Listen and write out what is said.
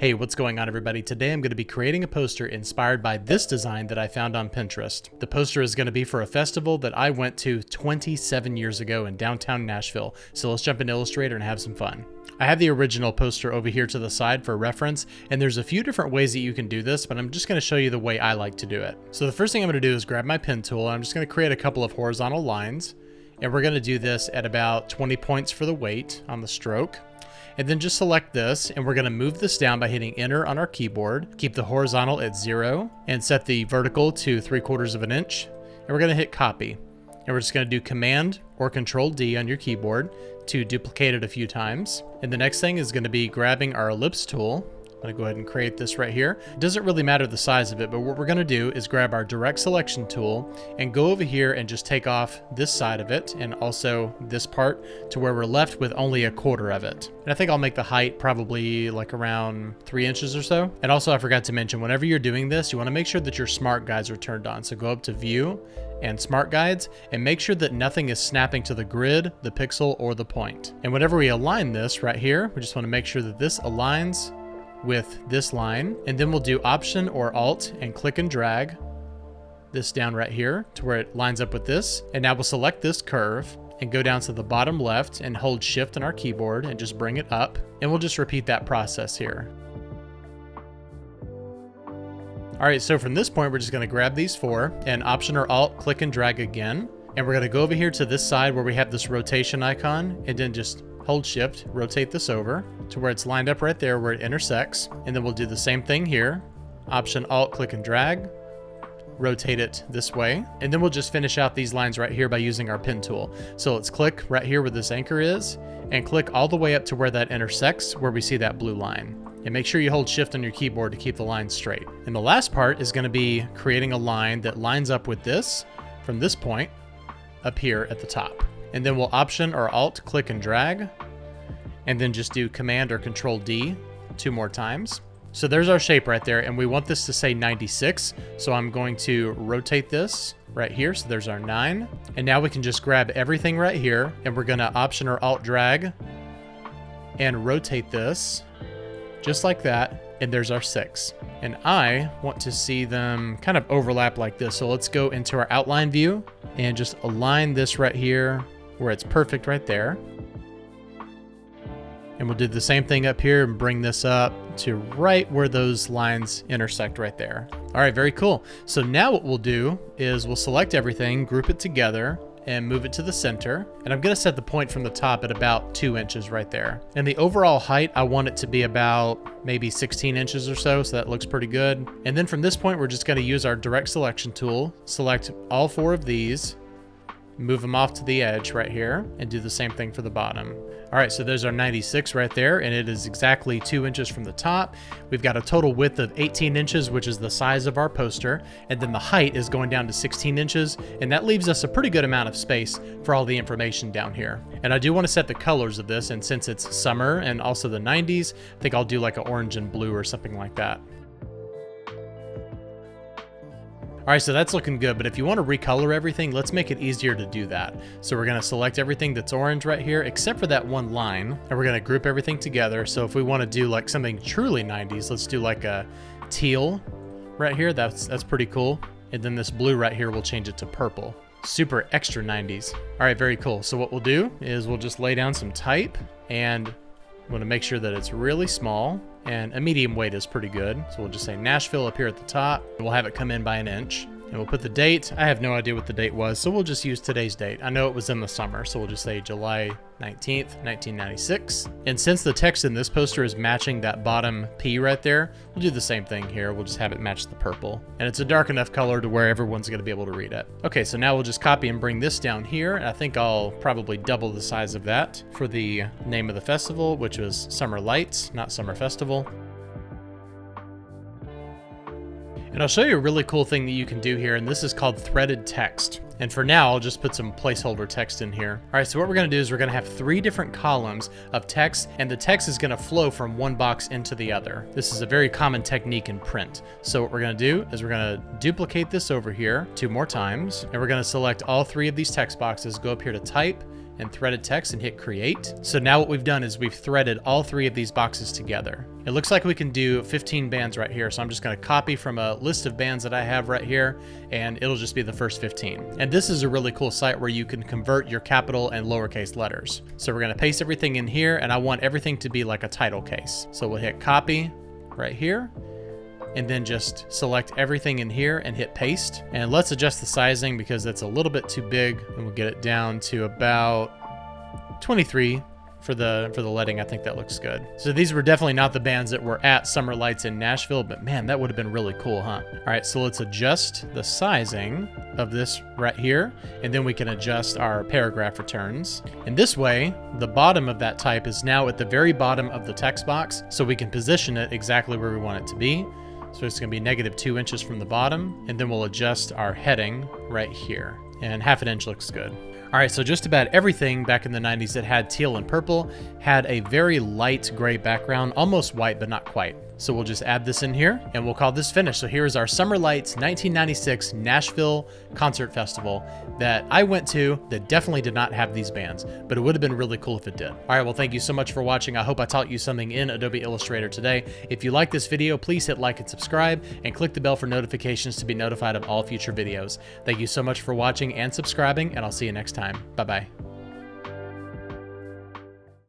Hey, what's going on everybody? Today I'm going to be creating a poster inspired by this design that I found on Pinterest. The poster is going to be for a festival that I went to 27 years ago in downtown Nashville. So let's jump into Illustrator and have some fun. I have the original poster over here to the side for reference, and there's a few different ways that you can do this, but I'm just going to show you the way I like to do it. So the first thing I'm going to do is grab my pen tool, and I'm just going to create a couple of horizontal lines, and we're going to do this at about 20 points for the weight on the stroke. And then just select this, and we're going to move this down by hitting enter on our keyboard. Keep the horizontal at 0 and set the vertical to 3/4 of an inch. And we're going to hit copy. And we're just going to do Command or Control D on your keyboard to duplicate it a few times. And the next thing is going to be grabbing our ellipse tool. I'm going to go ahead and create this right here. It doesn't really matter the size of it, but what we're going to do is grab our direct selection tool and go over here and just take off this side of it and also this part to where we're left with only 1/4 of it. And I think I'll make the height probably like around 3 inches or so. And also I forgot to mention, whenever you're doing this, you want to make sure that your smart guides are turned on. So go up to View and Smart Guides and make sure that nothing is snapping to the grid, the pixel, or the point. And whenever we align this right here, we just want to make sure that this aligns with this line, and then we'll do Option or Alt and click and drag this down right here to where it lines up with this. And now we'll select this curve and go down to the bottom left and hold Shift on our keyboard and just bring it up, and we'll just repeat that process here. All right, so from this point we're just going to grab these four and Option or Alt, click and drag again, and we're going to go over here to this side where we have this rotation icon, and then just hold Shift, rotate this over to where it's lined up right there where it intersects. And then we'll do the same thing here. Option, Alt, click and drag, rotate it this way. And then we'll just finish out these lines right here by using our pen tool. So let's click right here where this anchor is and click all the way up to where that intersects, where we see that blue line. And make sure you hold Shift on your keyboard to keep the line straight. And the last part is going to be creating a line that lines up with this from this point up here at the top. And then we'll Option or Alt, click and drag, and then just do Command or Control D 2 more times. So there's our shape right there, and we want this to say 96. So I'm going to rotate this right here. So there's our 9. And now we can just grab everything right here, and we're gonna Option or Alt drag and rotate this just like that. And there's our 6. And I want to see them kind of overlap like this. So let's go into our outline view and just align this right here where it's perfect right there. And we'll do the same thing up here and bring this up to right where those lines intersect right there. All right, very cool. So now what we'll do is we'll select everything, group it together, and move it to the center. And I'm gonna set the point from the top at about 2 inches right there. And the overall height, I want it to be about maybe 16 inches or so that looks pretty good. And then from this point, we're just gonna use our direct selection tool, select all 4 of these, move them off to the edge right here, and do the same thing for the bottom. All right, so there's our 96 right there, and it is exactly 2 inches from the top. We've got a total width of 18 inches, which is the size of our poster, and then the height is going down to 16 inches, and that leaves us a pretty good amount of space for all the information down here. And I do want to set the colors of this, and since it's summer and also the 90s, I think I'll do like an orange and blue or something like that. All right, so that's looking good, but if you want to recolor everything, let's make it easier to do that. So we're going to select everything that's orange right here, except for that one line, and we're going to group everything together. So if we want to do like something truly 90s, let's do like a teal right here. That's pretty cool. And then this blue right here, we'll change it to purple. Super extra 90s. All right, very cool. So what we'll do is we'll just lay down some type, and we want to make sure that it's really small, and a medium weight is pretty good. So we'll just say Nashville up here at the top. We'll have it come in by 1 inch. And we'll put the date. I have no idea what the date was, so we'll just use today's date. I know it was in the summer, so we'll just say July 19th, 1996. And since the text in this poster is matching that bottom P right there, we'll do the same thing here. We'll just have it match the purple. And it's a dark enough color to where everyone's gonna be able to read it. Okay, so now we'll just copy and bring this down here. And I think I'll probably double the size of that for the name of the festival, which was Summer Lights, not Summer Festival. And I'll show you a really cool thing that you can do here, and this is called threaded text. And for now, I'll just put some placeholder text in here. All right, so what we're gonna do is we're gonna have 3 different columns of text, and the text is gonna flow from one box into the other. This is a very common technique in print. So what we're gonna do is we're gonna duplicate this over here 2 more times, and we're gonna select all 3 of these text boxes, go up here to Type, and threaded text and hit create. So now what we've done is we've threaded all 3 of these boxes together. It looks like we can do 15 bands right here. So I'm just going to copy from a list of bands that I have right here, and it'll just be the first 15. And this is a really cool site where you can convert your capital and lowercase letters. So we're going to paste everything in here, and I want everything to be like a title case. So we'll hit copy right here, and then just select everything in here and hit paste. And let's adjust the sizing because it's a little bit too big, and we'll get it down to about 23 for the leading. I think that looks good. So these were definitely not the bands that were at Summer Lights in Nashville, but man, that would have been really cool, huh? All right, so let's adjust the sizing of this right here, and then we can adjust our paragraph returns. And this way, the bottom of that type is now at the very bottom of the text box, so we can position it exactly where we want it to be. So it's going to be -2 inches from the bottom, and then we'll adjust our heading right here, and 1/2 inch looks good. All right, so just about everything back in the 90s that had teal and purple had a very light gray background, almost white, but not quite. So we'll just add this in here, and we'll call this finished. So here's our Summer Lights 1996 Nashville Concert Festival that I went to that definitely did not have these bands, but it would have been really cool if it did. All right, well, thank you so much for watching. I hope I taught you something in Adobe Illustrator today. If you like this video, please hit like and subscribe, and click the bell for notifications to be notified of all future videos. Thank you so much for watching and subscribing, and I'll see you next time. Bye-bye.